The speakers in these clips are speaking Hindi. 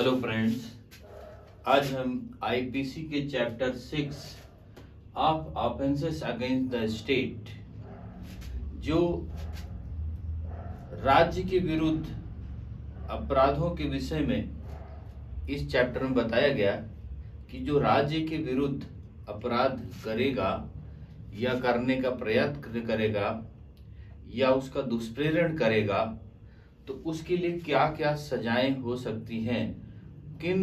हेलो फ्रेंड्स, आज हम आईपीसी के chapter 6 of offences against the state, जो राज्य के विरुद्ध अपराधों के विषय में इस चैप्टर में बताया गया कि जो राज्य के विरुद्ध अपराध करेगा या करने का प्रयत्न करेगा या उसका दुष्प्रेरण करेगा तो उसके लिए क्या क्या सजाएं हो सकती हैं, किन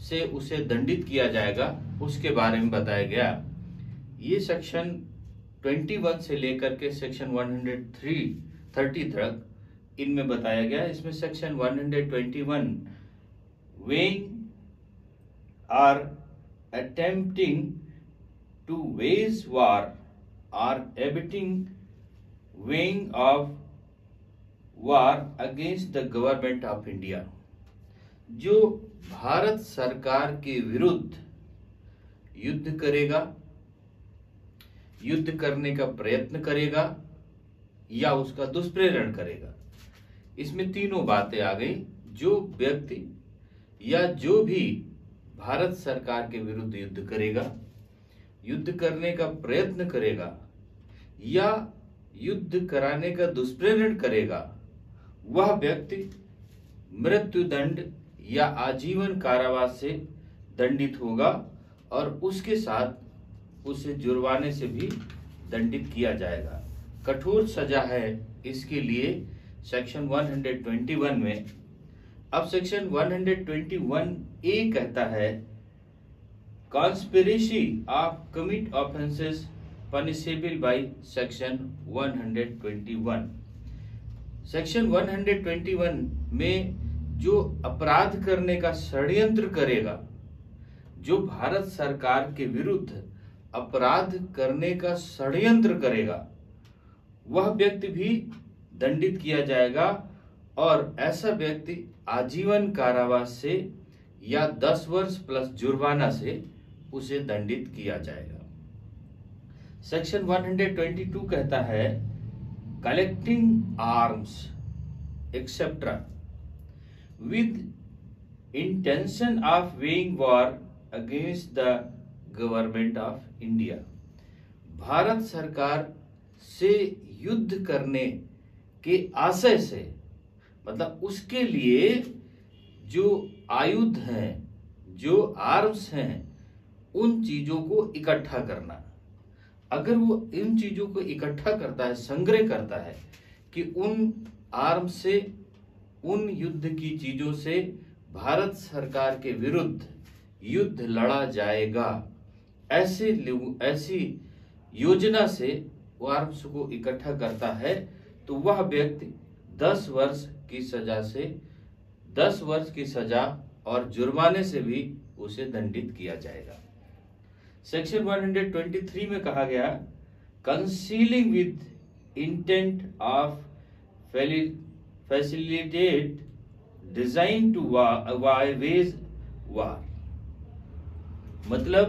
से उसे दंडित किया जाएगा, उसके बारे में बताया गया। ये सेक्शन 21 से लेकर के सेक्शन 130 तक इनमें बताया गया। इसमें section 121 weighing or attempting to wage war or abetting weighing of war against the government of India, जो भारत सरकार के विरुद्ध युद्ध करेगा, युद्ध करने का प्रयत्न करेगा या उसका दुष्प्रेरण करेगा। इसमें तीनों बातें आ गई। जो व्यक्ति या जो भी भारत सरकार के विरुद्ध युद्ध करेगा, युद्ध करने का प्रयत्न करेगा या युद्ध कराने का दुष्प्रेरण करेगा, वह व्यक्ति मृत्युदंड या आजीवन कारावास से दंडित होगा और उसके साथ उसे जुर्माने से भी दंडित किया जाएगा। कठोर सजा है इसके लिए सेक्शन 121 में। अब सेक्शन 121A कहता है conspiracy of commit offences punishable by section 121। Section 121 में जो अपराध करने का षड्यंत्र करेगा, जो भारत सरकार के विरुद्ध अपराध करने का षड्यंत्र करेगा, वह व्यक्ति भी दंडित किया जाएगा और ऐसा व्यक्ति आजीवन कारावास से या 10 वर्ष प्लस जुर्माना से उसे दंडित किया जाएगा। सेक्शन 122 कहता है collecting arms etcetera with intention of waging war against the government of India। Bharat सरकार से युद्ध करने के आशय से, मतलब उसके लिए जो आयुध हैं, जो आर्म्स हैं, उन चीजों को इकट्ठा करना। अगर वो इन चीजों को इकट्ठा करता है, संग्रह करता है कि उन आर्म्स से, उन युद्ध की चीजों से भारत सरकार के विरुद्ध युद्ध लड़ा जाएगा, ऐसी योजना से वो आर्म्स को इकट्ठा करता है, तो वह व्यक्ति 10 वर्ष की सजा और जुर्माने से भी उसे दंडित किया जाएगा। सेक्शन 123 में कहा गया concealing with intent of facilitate designed to wage war, मतलब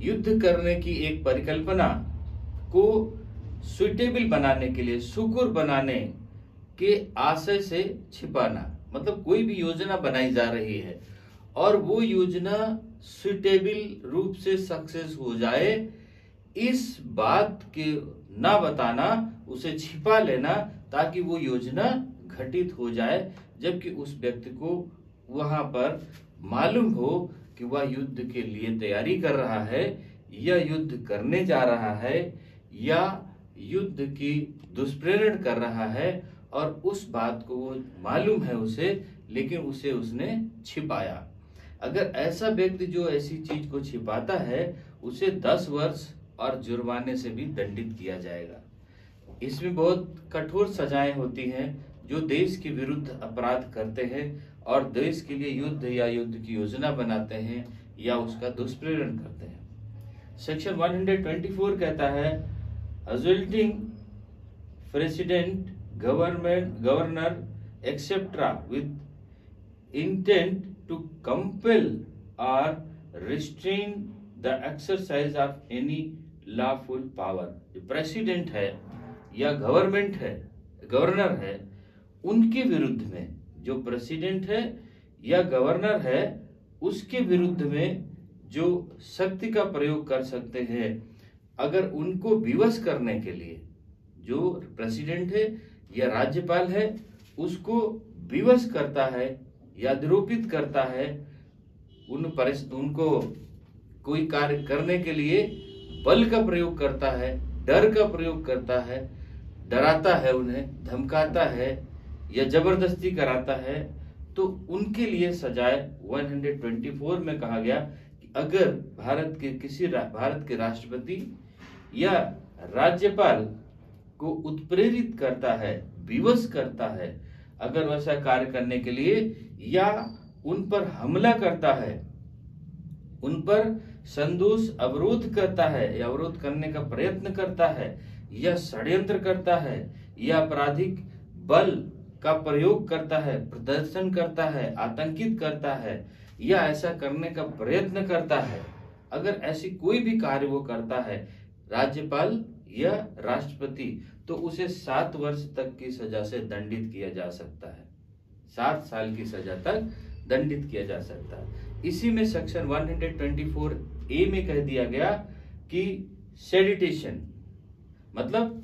युद्ध करने की एक परिकल्पना को सुटेबल बनाने के लिए, सुकुर बनाने के आशय से छिपाना। मतलब कोई भी योजना बनाई जा रही है और वो योजना सुटेबल रूप से सक्सेस हो जाए, इस बात के ना बताना, उसे छिपा लेना ताकि वो योजना घटित हो जाए, जबकि उस व्यक्ति को वहां पर मालूम हो कि वह युद्ध के लिए तैयारी कर रहा है या युद्ध करने जा रहा है या युद्ध की दुष्प्रेरण कर रहा है, और उस बात को वो मालूम है उसे, लेकिन उसे उसने छिपाया। अगर ऐसा व्यक्ति जो ऐसी चीज को छिपाता है, उसे 10 वर्ष और जुर्माने से भी दंडित किया जाएगा। इसमें बहुत कठोर सजाएं होती हैं जो देश के विरुद्ध अपराध करते हैं और देश के लिए युद्ध या युद्ध की योजना बनाते हैं या उसका दुष्प्रेरण करते हैं। सेक्शन 124 कहता है assaulting president, governor etcetera with intent to compel और restrain the exercise of any lawful power. जो प्रेसिडेंट है या गवर्नर है, उनके विरुद्ध में, जो प्रेसिडेंट है या गवर्नर है उसके विरुद्ध में जो शक्ति का प्रयोग कर सकते हैं, अगर उनको विवश करने के लिए जो प्रेसिडेंट है या राज्यपाल है उसको विवश करता है या निरूपित करता है, उनको कोई कार्य करने के लिए बल का प्रयोग करता है, डर का प्रयोग करता है, डराता है, उन्हें धमकाता है या जबरदस्ती कराता है, तो उनके लिए सजाए 124 में कहा गया कि अगर भारत के राष्ट्रपति या राज्यपाल को उत्प्रेरित करता है, विवश करता है, अगर वैसा कार्य करने के लिए या उन पर हमला करता है, उन पर संदोष अवरोध करता है या अवरोध करने का प्रयत्न करता है या षड्यंत्र करता है या आपराधिक बल का प्रयोग करता है, प्रदर्शन करता है, आतंकित करता है या ऐसा करने का प्रयत्न करता है, अगर ऐसी कोई भी कार्य वो करता है राज्यपाल या राष्ट्रपति, तो उसे 7 वर्ष तक की सजा से दंडित किया जा सकता है। 7 साल की सजा तक दंडित किया जा सकता है। इसी में सेक्शन 124A में कह दिया गया कि सेडिटेशन मतलब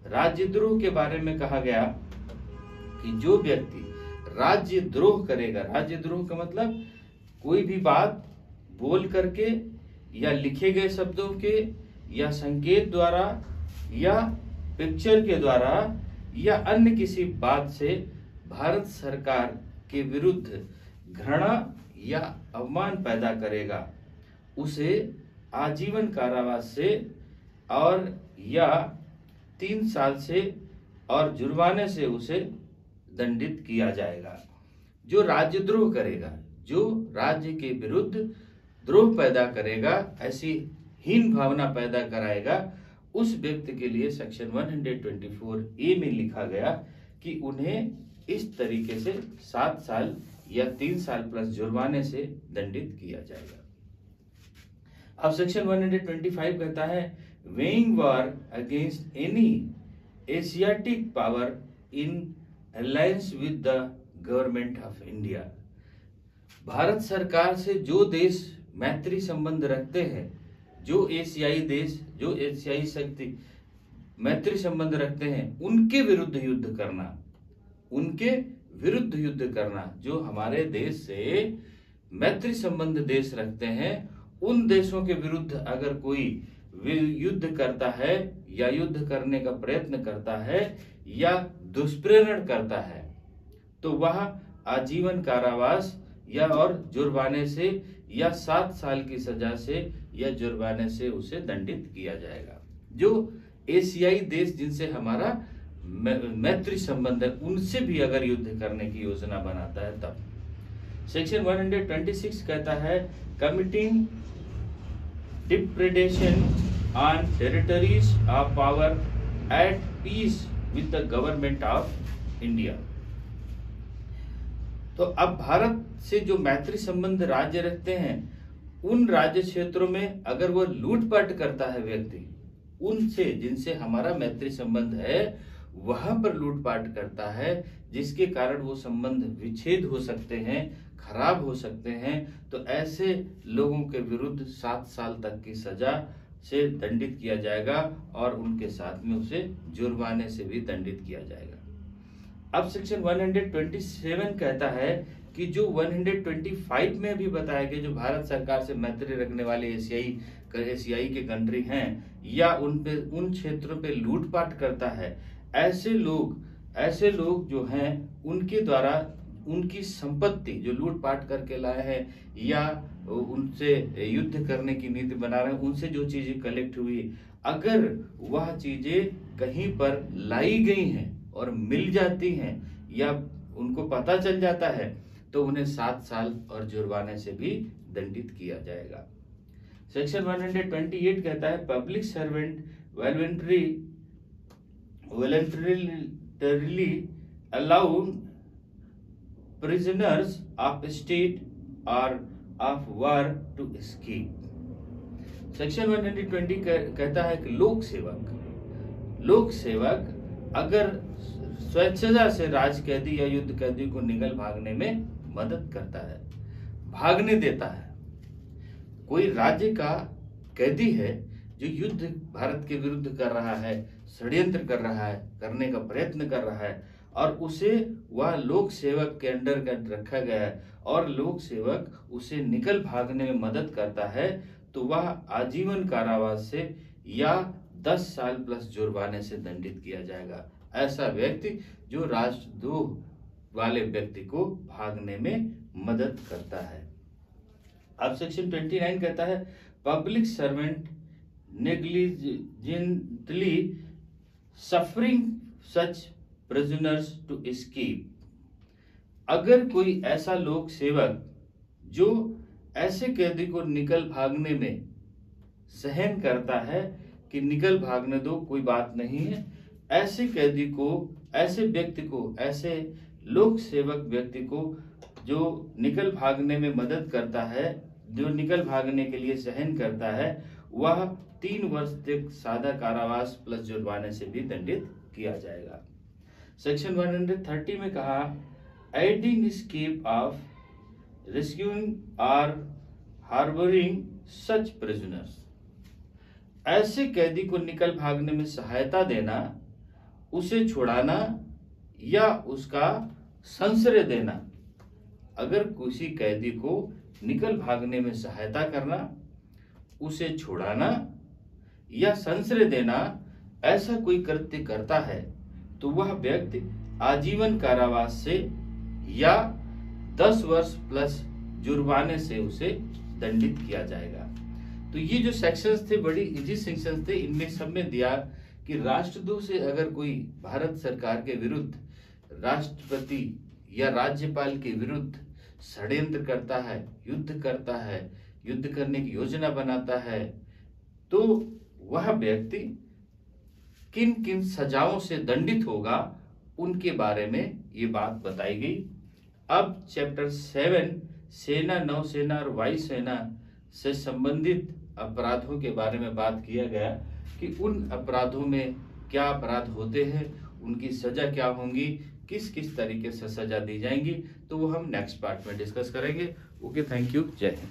राज्यद्रोह के बारे में कहा गया कि जो व्यक्ति राज्यद्रोह करेगा, राज्यद्रोह का मतलब कोई भी बात बोल करके या लिखे गए शब्दों के या संकेत द्वारा या पिक्चर के द्वारा या अन्य किसी बात से भारत सरकार के विरुद्ध घृणा या अवमान पैदा करेगा, उसे आजीवन कारावास से और या 3 साल से और जुर्माने से उसे दंडित किया जाएगा। जो राज्यद्रोह करेगा, जो राज्य के विरुद्ध द्रोह पैदा करेगा, ऐसी हीन भावना पैदा कराएगा, उस व्यक्ति के लिए सेक्शन 124A में लिखा गया कि उन्हें इस तरीके से 7 साल या 3 साल प्लस जुर्माने से दंडित किया जाएगा। अब सेक्शन 125 कहता है weighing war against any Asiatic power in alliance with the government of India. Bharat सरकार से जो देश मैत्री संबंध रखते हैं, जो एशियाई देश, जो एशियाई शक्ति मैत्री संबंध रखते हैं, उनके विरुद्ध युद्ध करना, उनके विरुद्ध युद्ध करना। जो हमारे देश से मैत्री संबंध देश रखते हैं, उन देशों के विरुद्ध अगर कोई युद्ध करता है या युद्ध करने का प्रयत्न करता है या दुष्प्रेरण करता है, तो वह आजीवन कारावास या और जुर्माने से या 7 साल की सजा से या जुर्माने से उसे दंडित किया जाएगा। जो एशियाई देश जिनसे हमारा मैत्री संबंध है, उनसे भी अगर युद्ध करने की योजना बनाता है तब। सेक्शन 126 कहता है committing depredation on territories of power at peace with the government of India. तो अब भारत से जो मैत्री संबंध राज्य रखते हैं, उन राज्य क्षेत्रों में अगर वो लूटपाट करता है व्यक्ति, उनसे जिनसे हमारा मैत्री संबंध है वहां पर लूटपाट करता है, जिसके कारण वो संबंध विच्छेद हो सकते हैं, खराब हो सकते हैं, तो ऐसे लोगों के विरुद्ध 7 साल तक की सजा से दंडित किया जाएगा और उनके साथ में उसे जुर्माने से भी दंडित किया जाएगा। अब सेक्शन 127 कहता है कि जो 125 में भी बताया गया, जो भारत सरकार से मैत्री रखने वाले एशियाई के कंट्री हैं या उन क्षेत्रों पे लूटपाट करता है, ऐसे लोग जो हैं उनके द्वारा उनकी संपत्ति जो लूटपाट करके लाए हैं या उनसे युद्ध करने की नीति बना रहे हैं, उनसे जो चीजें कलेक्ट हुई, अगर वह चीजें कहीं पर लाई गई हैं और मिल जाती हैं या उनको पता चल जाता है, तो उन्हें 7 साल और जुर्माने से भी दंडित किया जाएगा। सेक्शन 128 कहता है public servant voluntarily allow prisoners of state or of war to escape। Section 120 कहता है कि लोक सेवक अगर स्वेच्छा से राज कैदी या युद्ध कैदी को निकल भागने में मदद करता है, भागने देता है। कोई राज्य का कैदी है जो युद्ध भारत के विरुद्ध कर रहा है, षड्यंत्र कर रहा है, करने का प्रयत्न कर रहा है, और उसे वह लोक सेवक के अंडर रखा गया है और लोक सेवक उसे निकल भागने में मदद करता है, तो वह आजीवन कारावास से या 10 साल प्लस जुर्माने से दंडित किया जाएगा। ऐसा व्यक्ति जो राष्ट्रद्रोह वाले व्यक्ति को भागने में मदद करता है। अब सेक्शन 29 कहता है public servant negligently suffering such prisoners to escape. अगर कोई ऐसा लोक सेवक जो ऐसे कैदी को निकल भागने में सहन करता है कि निकल भागने दो, कोई बात नहीं है, ऐसे कैदी को, ऐसे व्यक्ति को, ऐसे लोक सेवक व्यक्ति को जो निकल भागने में मदद करता है, जो निकल भागने के लिए सहन करता है, वह 3 वर्ष तक सादा कारावास प्लस जुर्माने से भी दंडित किया जाएगा। सेक्शन 130 में कहा एडिंग एस्केप ऑफ रेस्क्यूइंग और हार्बरिंग सच प्रिजनर्स। ऐसे कैदी को निकल भागने में सहायता देना, उसे छुड़ाना या उसका संश्रय देना। अगर किसी कैदी को निकल भागने में सहायता करना, उसे छुड़ाना या संश्रय देना, ऐसा कोई कृत्य करता है तो वह व्यक्ति आजीवन कारावास से या 10 वर्ष प्लस जुर्माने से उसे दंडित किया जाएगा। तो ये जो सेक्शंस थे बड़ी इजी सेक्शंस थे। इनमें सब में दिया कि राष्ट्रद्रोह से अगर कोई भारत सरकार के विरुद्ध, राष्ट्रपति या राज्यपाल के विरुद्ध षड्यंत्र करता है, युद्ध करने की योजना बनाता है, तो वह व्यक्ति किन किन सजाओं से दंडित होगा, उनके बारे में ये बात बताई गई। अब चैप्टर 7 सेना, नौसेना और वायुसेना से संबंधित अपराधों के बारे में बात किया गया कि उन अपराधों में क्या अपराध होते हैं, उनकी सजा क्या होंगी, किस किस तरीके से सजा दी जाएंगी, तो वो हम नेक्स्ट पार्ट में डिस्कस करेंगे। ओके, थैंक यू, जय हिंद।